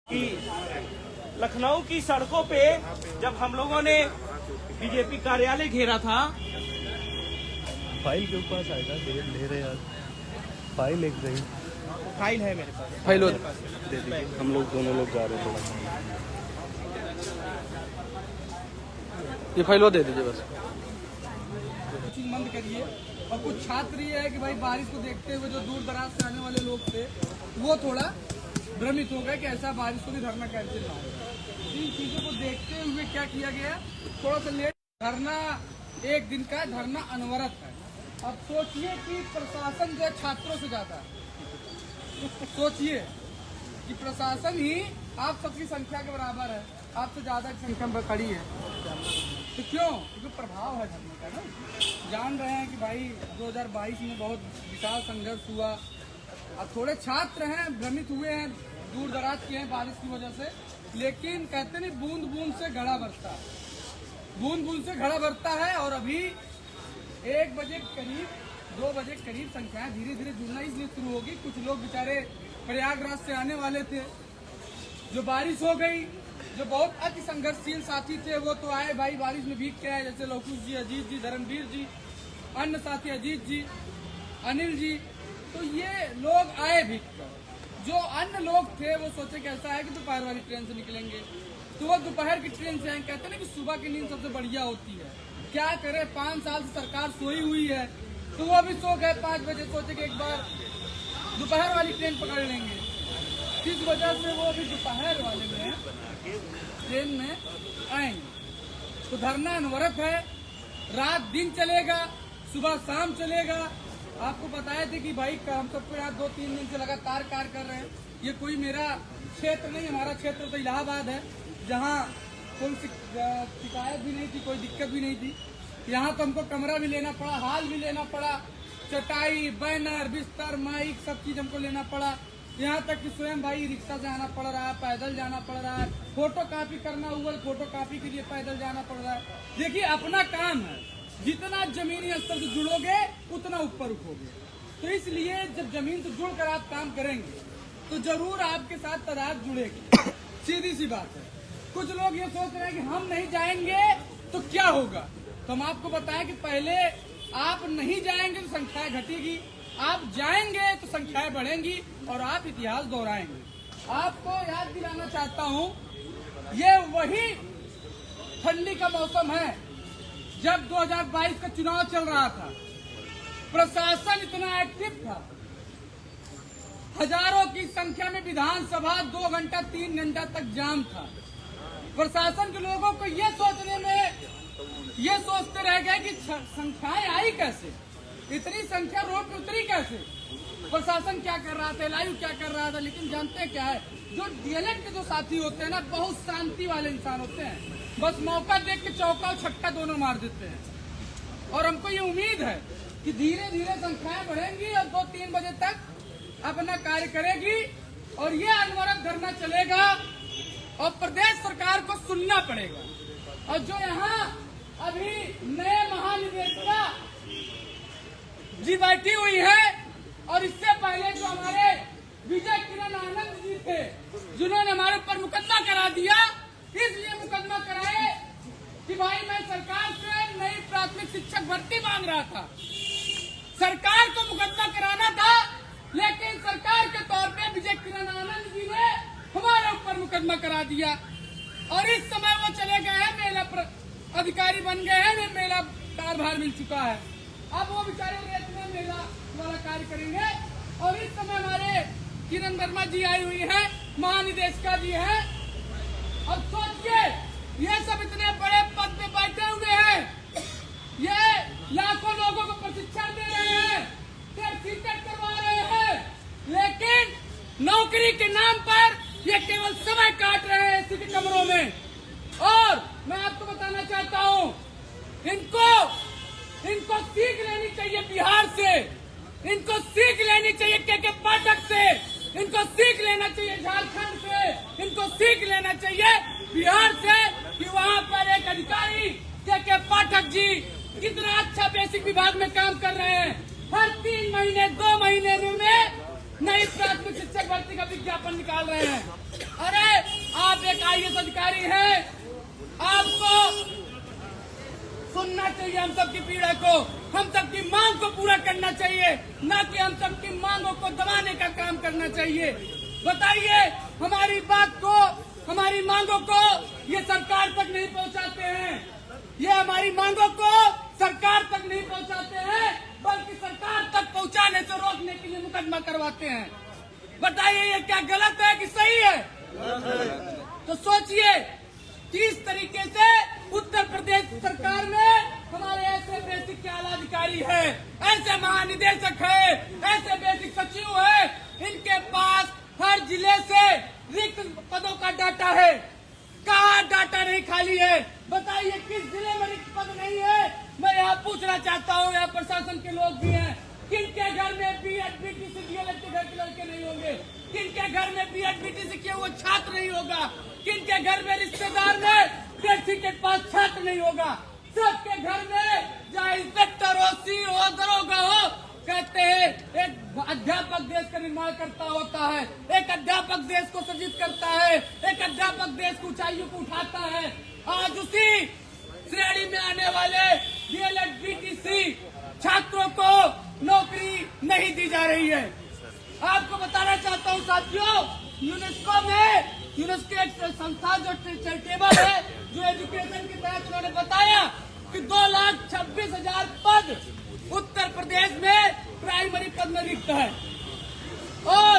कि लखनऊ की सड़कों पे जब हम लोगों ने बीजेपी कार्यालय घेरा था, फाइल के पास आएगा, ले रहे यार, फाइल एक रही, फाइल है मेरे पास, फाइल दे दीजिए। हम लोग दोनों लोग जा रहे हैं, थोड़ा ये फाइल दे दीजिए बस। बंद करिए। और कुछ छात्र ये है कि भाई बारिश को देखते हुए जो दूर दराज से आने वाले लोग थे वो थोड़ा भ्रमित हो गए कि ऐसा बारिश को भी धरना कैंसिल ना हो। इन चीजों को देखते हुए क्या किया गया, थोड़ा सा लेट धरना, एक दिन का धरना अनवरत है। अब सोचिए कि प्रशासन जो है छात्रों से ज्यादा है, सोचिए कि प्रशासन ही आप सबकी संख्या के बराबर है, आपसे ज्यादा की संख्या में खड़ी है। तो क्यों? क्योंकि प्रभाव है धरने का ना। जान रहे हैं कि भाई 2022 में बहुत विशाल संघर्ष हुआ। अब थोड़े छात्र हैं, भ्रमित हुए हैं, दूर दराज किए हैं बारिश की वजह से, लेकिन कहते नहीं बूंद बूंद से घड़ा भरता है, बूंद बूंद से घड़ा भरता है। और अभी 1 बजे करीब, 2 बजे करीब संख्याएं धीरे धीरे जुड़ना इसलिए शुरू होगी। कुछ लोग बेचारे प्रयागराज से आने वाले थे, जो बारिश हो गई, जो बहुत अति संघर्षशील साथी थे वो तो आए भाई बारिश में भीग के आए, जैसे लौकुश जी, अजीत जी, धर्मवीर जी, अन्य साथी अजीत जी, अनिल जी, तो ये लोग आए भीग कर। जो अन्य लोग थे वो सोचे कि ऐसा है कि दोपहर वाली ट्रेन से निकलेंगे, तो वो दोपहर की ट्रेन से आए। कहते ना कि सुबह की नींद सबसे बढ़िया होती है। क्या करे, 5 साल से सरकार सोई हुई है, तो वो भी सो गए 5 बजे, सोचे कि एक बार दोपहर वाली ट्रेन पकड़ लेंगे। इस वजह से वो अभी दोपहर वाले में ट्रेन में आएंगे। तो धरना अनवरत है, रात दिन चलेगा, सुबह शाम चलेगा। आपको बताए थे कि भाई हम सबको यहाँ 2-3 दिन से लगातार कार्य कर रहे हैं। ये कोई मेरा क्षेत्र नहीं, हमारा क्षेत्र तो इलाहाबाद है, जहाँ कोई शिकायत भी नहीं थी, कोई दिक्कत भी नहीं थी। यहाँ तो हमको कमरा भी लेना पड़ा, हाल भी लेना पड़ा, चटाई, बैनर, बिस्तर, माइक, सब चीज हमको लेना पड़ा। यहाँ तक कि स्वयं भाई रिक्शा से आना पड़ रहा है, पैदल जाना पड़ रहा है, फोटो कॉपी करना हुआ, फोटो कॉपी के लिए पैदल जाना पड़ रहा है। देखिए अपना काम है, जितना जमीनी स्तर से जुड़ोगे उतना ऊपर उठोगे। तो इसलिए जब जमीन से जुड़कर आप काम करेंगे तो जरूर आपके साथ तादाद जुड़ेगी। सीधी सी बात है। कुछ लोग ये सोच रहे हैं कि हम नहीं जाएंगे तो क्या होगा, तो हम आपको बताएं कि पहले आप नहीं जाएंगे तो संख्याएं घटेगी, आप जाएंगे तो संख्याएं बढ़ेंगी और आप इतिहास दोहराएंगे। आपको याद दिलाना चाहता हूं, ये वही ठंडी का मौसम है जब 2022 का चुनाव चल रहा था। प्रशासन इतना एक्टिव था, हजारों की संख्या में विधानसभा 2 घंटा 3 घंटा तक जाम था। प्रशासन के लोगों को ये सोचने में ये सोचते रह गए कि संख्याएं आई कैसे, इतनी संख्या रोड पे उतरी कैसे, प्रशासन क्या कर रहा था, लाइव क्या कर रहा था। लेकिन जानते क्या है, जो डीएलएड के जो साथी होते हैं ना, बहुत शांति वाले इंसान होते हैं, बस मौका देख के चौका और छक्का दोनों मार देते हैं। और हमको ये उम्मीद है कि धीरे धीरे संख्याएं बढ़ेंगी और 2-3 बजे तक अपना कार्य करेगी और ये अनवरत धरना चलेगा और प्रदेश सरकार को सुनना पड़ेगा। और जो यहाँ अभी नए महानिदेशिका जी बैठी हुई है और इससे पहले जो हमारे विजय किरण आनंद जी थे, जिन्होंने हमारे ऊपर मुकदमा करा दिया, इसलिए मुकदमा कराए कि भाई मैं सरकार से नई प्राथमिक शिक्षक भर्ती मांग रहा था। सरकार को मुकदमा कराना था, लेकिन सरकार के तौर पे विजय किरण आनंद जी ने हमारे ऊपर मुकदमा करा दिया। और इस समय वो चले गए हैं, मेला अधिकारी बन गए हैं, मेला कार्यभार मिल चुका है। अब वो बेचारे रेत में मेला वाला कार्य करेंगे। और इस समय हमारे किरण वर्मा जी आई हुई है, महानिदेशिका जी है। और सोचिए, ये सब इतने बड़े पद पे बैठे हुए हैं, ये लाखों लोगों को प्रशिक्षण दे रहे हैं, सर्टिफिकेट करवा रहे हैं, लेकिन नौकरी के नाम पर ये केवल समय काट रहे हैं इसी के कमरों में। और मैं आपको बताना चाहता हूँ, इनको सीख लेनी चाहिए बिहार से, इनको सीख लेनी चाहिए के पाठक से, इनको सीख लेना चाहिए झारखंड से, इनको सीख लेना चाहिए बिहार से कि वहाँ पर एक अधिकारी के पाठक जी कितना अच्छा बेसिक विभाग में काम कर रहे हैं। हर 3 महीने 2 महीने में नई प्राथमिक शिक्षक भर्ती का विज्ञापन निकाल रहे हैं। अरे हम सबकी पीड़ा को, हम सबकी मांग को पूरा करना चाहिए, न कि हम सबकी मांगों को दबाने का काम करना चाहिए। बताइए, हमारी बात को, हमारी मांगों को ये सरकार तक नहीं पहुंचाते हैं, ये हमारी मांगों को सरकार तक नहीं पहुंचाते हैं, बल्कि सरकार तक पहुंचाने से रोकने के लिए मुकदमा करवाते हैं। बताइए, ये क्या गलत है कि सही है? तो सोचिए, किस तरीके से उत्तर प्रदेश सरकार में हमारे ऐसे बेसिक के आला अधिकारी है, ऐसे महानिदेशक है, ऐसे बेसिक सचिव है, इनके पास हर जिले से रिक्त पदों का डाटा है। कहाँ डाटा नहीं खाली है? बताइए, किस जिले में रिक्त पद नहीं है? मैं यहाँ पूछना चाहता हूँ, यहाँ प्रशासन के लोग भी हैं, किनके घर में बीएड बीटीसी डीएलएड के घर के लड़के नहीं होंगे? किनके घर में बीएड बीटीसी किया हुआ छात्र नहीं होगा? किनके घर में रिश्तेदार में बेसिक के पास छात्र नहीं होगा? सबके घर में, चाहे इंस्पेक्टर हो, सी हो, दरोगा हो, कहते हैं एक अध्यापक देश का निर्माण करता होता है, एक अध्यापक देश को सृजित करता है, एक अध्यापक देश की ऊंचाइयों को उठाता है। आज उसी श्रेणी में आने वाले डीएलएड बीटीसी छात्रों को नौकरी नहीं दी जा रही है। आपको बताना चाहता हूं साथियों, यूनेस्को एक संस्था जो चैरिटेबल है, जो एजुकेशन के तहत उन्होंने बताया कि 2,26,000 पद उत्तर प्रदेश में प्राइमरी पद में रिक्त है, और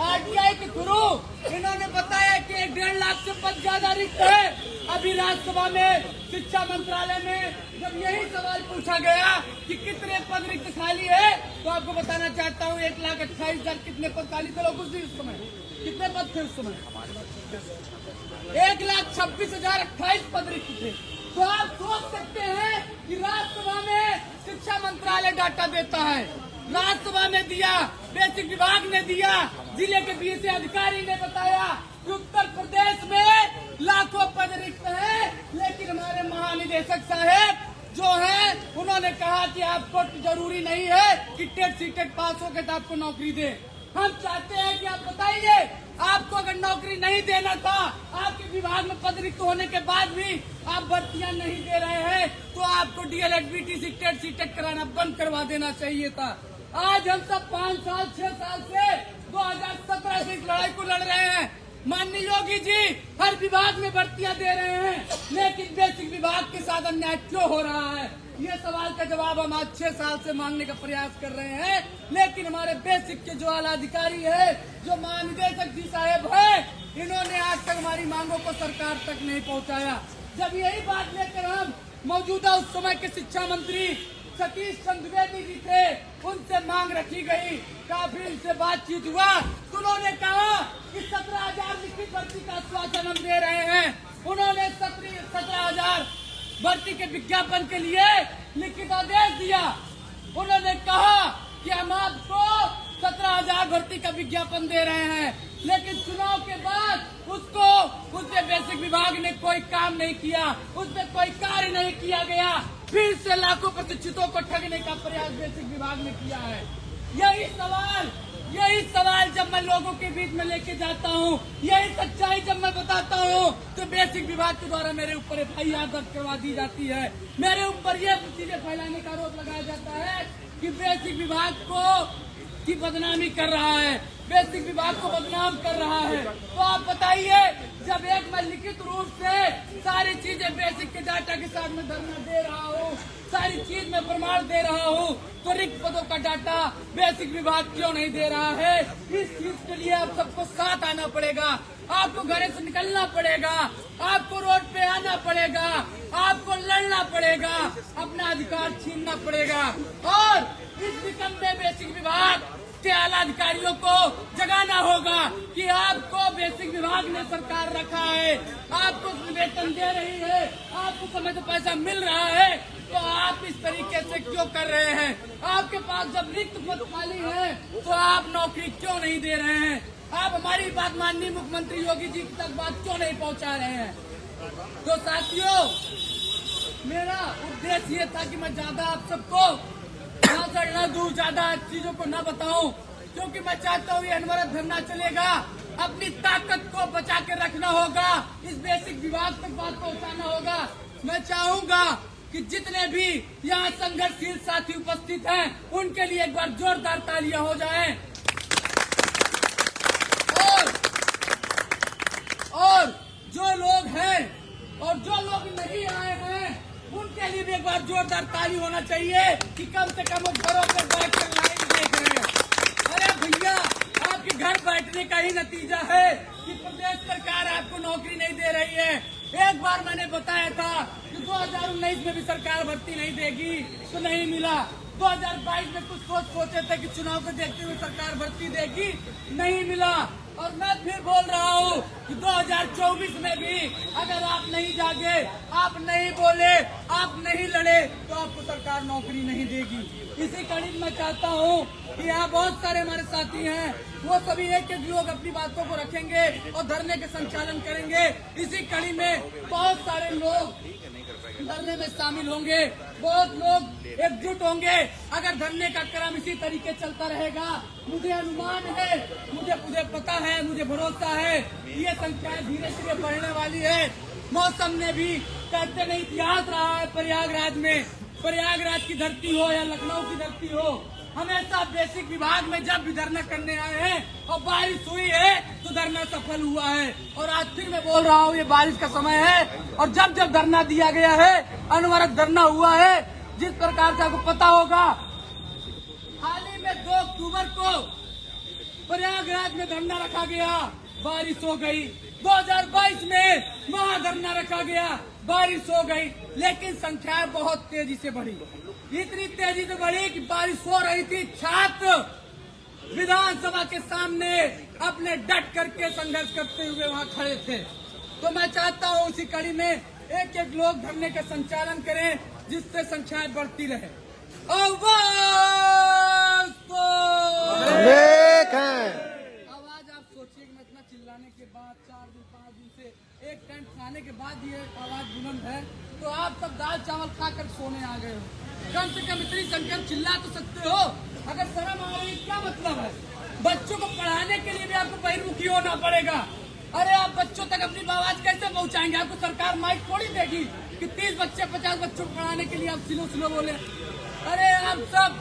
आरटीआई के थ्रू इन्होंने बताया कि 1.5 लाख से पद ज्यादा रिक्त है। अभी राज्यसभा में शिक्षा मंत्रालय में जब यही सवाल पूछा गया कि कितने पद रिक्त खाली है, तो आपको बताना चाहता हूँ 1,28,000 कितने पद खाली थे लोग उस समय? कितने पद थे उस समय? 1,26,028 पद रिक्त थे। तो आप सोच सकते हैं कि राज्यसभा में शिक्षा मंत्रालय डाटा देता है, राज्यसभा में दिया, बेसिक विभाग ने दिया, जिले के बीएससी अधिकारी ने बताया कि उत्तर प्रदेश में लाखों पद रिक्त है, लेकिन हमारे महानिदेशक साहब जो है उन्होंने कहा कि आपको जरूरी नहीं है कि टेट सीटेट पास हो के तो आपको नौकरी दे। हम चाहते हैं कि आप बताइए, आपको अगर नौकरी नहीं देना था, आपके विभाग में पद रिक्त होने के बाद भी आप भर्तियां नहीं दे रहे हैं, तो आपको डीएलएड बीटीसी टेट सीटेट कराना बंद करवा देना चाहिए था। आज हम सब 5 साल 6 साल से 2017 से इस लड़ाई को लड़ रहे हैं। माननीय योगी जी हर विभाग में भर्तियां दे रहे हैं, लेकिन बेसिक विभाग के साथ अन्याय क्यों हो रहा है? ये सवाल का जवाब हम आज 6 साल से मांगने का प्रयास कर रहे हैं, लेकिन हमारे बेसिक के जो आला अधिकारी है, जो महानिदेशक जी साहब है, इन्होंने आज तक हमारी मांगों को सरकार तक नहीं पहुंचाया। जब यही बात लेकर हम मौजूदा उस समय के शिक्षा मंत्री सतीश चंद्र द्विवेदी जी थे, उनसे मांग रखी गई, काफी उनसे बातचीत हुआ, तो उन्होंने कहा कि 17,000 लिखित भर्ती का आश्वासन हम दे रहे हैं। उन्होंने 17,000 भर्ती के विज्ञापन के लिए लिखित आदेश दिया। उन्होंने कहा कि हम आपको 17,000 भर्ती का विज्ञापन दे रहे हैं, लेकिन चुनाव के बाद उससे बेसिक विभाग ने कोई काम नहीं किया, उसमें कोई कार्य नहीं किया गया, फिर से लाखों प्रशिक्षितों को ठगने का प्रयास बेसिक विभाग ने किया है। यही सवाल जब मैं लोगों के बीच में लेके जाता हूँ, यही सच्चाई जब मैं बताता हूँ, तो बेसिक विभाग के द्वारा मेरे ऊपर एफआईआर दर्ज करवा दी जाती है, मेरे ऊपर ये चीजें फैलाने का आरोप लगाया जाता है कि बेसिक विभाग को की बदनामी कर रहा है, बेसिक विभाग को बदनाम कर रहा है। तो आप बताइए, जब एक मैं लिखित रूप से सारी चीजें बेसिक के डाटा के साथ में धरना दे रहा हूँ, सारी चीज में प्रमाण दे रहा हूँ, तो रिक्त पदों का डाटा बेसिक विभाग क्यों नहीं दे रहा है? इस चीज के लिए आप सबको साथ आना पड़ेगा, आपको घर से निकलना पड़ेगा, आपको रोड पे आना पड़ेगा, आपको लड़ना पड़ेगा, अपना अधिकार छीनना पड़ेगा, और इस निकम्मे बेसिक विभाग के आला अधिकारियों को जगाना होगा कि आपको बेसिक विभाग ने सरकार रखा है, आपको वेतन दे रही है, आपको समय से पैसा मिल रहा है, तो आप इस तरीके से क्यों कर रहे हैं? आपके पास जब रिक्त पद खाली है, तो आप नौकरी क्यों नहीं दे रहे हैं? आप हमारी बात माननीय मुख्यमंत्री योगी जी तक बात क्यों नहीं पहुंचा रहे हैं? तो साथियों, मेरा उद्देश्य ये था कि मैं ज्यादा आप सबको भाषण न दूं, ज्यादा चीजों को न बताऊं, क्योंकि मैं चाहता हूँ ये अनवरत धरना चलेगा। अपनी ताकत को बचा के रखना होगा, इस बेसिक विभाग तक बात पहुंचाना होगा। मैं चाहूंगा कि जितने भी यहाँ संघर्षशील साथी उपस्थित हैं उनके लिए एक बार जोरदार तालियां हो जाएं। और जो लोग हैं और जो लोग नहीं आए हैं उनके लिए भी एक बार जोरदार ताली होना चाहिए कि कम से कम वो घरों पर बैठ कर लाइव देख रहे हैं। अरे भैया, आपके घर बैठने का ही नतीजा है कि प्रदेश सरकार आपको नौकरी नहीं दे रही है। एक बार मैंने बताया था कि 2019 में भी सरकार भर्ती नहीं देगी, तो नहीं मिला। 2022 में कुछ सोचे थे कि चुनाव को देखते हुए सरकार भर्ती देगी, नहीं मिला। और मैं फिर बोल रहा हूँ कि 2024 में भी अगर आप नहीं जागे, आप नहीं बोले, आप नहीं लड़े, तो आपको सरकार नौकरी नहीं देगी। इसी कड़ी में मैं चाहता हूँ कि यहाँ बहुत सारे हमारे साथी हैं, वो सभी एक एक लोग अपनी बातों को रखेंगे और धरने के संचालन करेंगे। इसी कड़ी में बहुत सारे लोग धरने में शामिल होंगे, बहुत लोग एकजुट होंगे। अगर धरने का क्रम इसी तरीके चलता रहेगा, मुझे अनुमान है, मुझे पता है, मुझे भरोसा है, ये संख्या धीरे धीरे बढ़ने वाली है। मौसम ने भी कहते नहीं इतिहास रहा है प्रयागराज की धरती हो या लखनऊ की धरती हो, हमेशा बेसिक विभाग में जब भी धरना करने आए हैं और बारिश हुई है तो धरना सफल हुआ है। और आज फिर मैं बोल रहा हूँ, ये बारिश का समय है और जब जब धरना दिया गया है, अनवरत धरना हुआ है। जिस प्रकार से आपको पता होगा, हाल ही में 2 अक्टूबर को प्रयागराज में धरना रखा गया, बारिश हो गई। 2022 में वहाँ धरना रखा गया, बारिश हो गई, लेकिन संख्या बहुत तेजी से बढ़ी। इतनी तेजी से बढ़ी कि बारिश हो रही थी, छात्र विधानसभा के सामने अपने डट करके संघर्ष करते हुए वहाँ खड़े थे। तो मैं चाहता हूँ उसी कड़ी में एक एक लोग धरने का संचालन करें, जिससे संख्याएं बढ़ती रहे। आवाज आप सोचिए कि मैं इतना चिल्लाने के बाद 4 दिन 5 दिन से एक टाइम खाने के बाद ये आवाज बुलंद है, तो आप सब दाल चावल खाकर सोने आ गए हो। कम से कम इतनी संख्या में चिल्ला तो सकते हो। अगर शर्म आ रही, क्या मतलब है? बच्चों को पढ़ाने के लिए भी आपको बहिर्मुखी होना पड़ेगा। अरे आप बच्चों तक अपनी आवाज कैसे पहुंचाएंगे? आपको सरकार माइक थोड़ी देगी कि 30 बच्चे 50 बच्चों को पढ़ाने के लिए आप स्लो बोले। अरे आप सब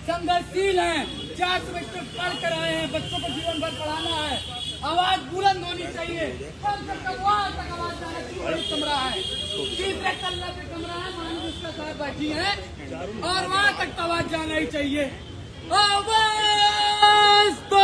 संघर्षशील हैं, 4 सेमेस्टर पढ़ कर आए हैं, बच्चों को जीवन भर पढ़ाना है, आवाज बुलंद होनी चाहिए। कम से कम वहाँ तक आवाज जाना चाहिए। कमरा है, 3रे तल्ले पे कमरा है, माननीय साहब बैठी है, और वहाँ तक आवाज जाना ही चाहिए। आवाज तो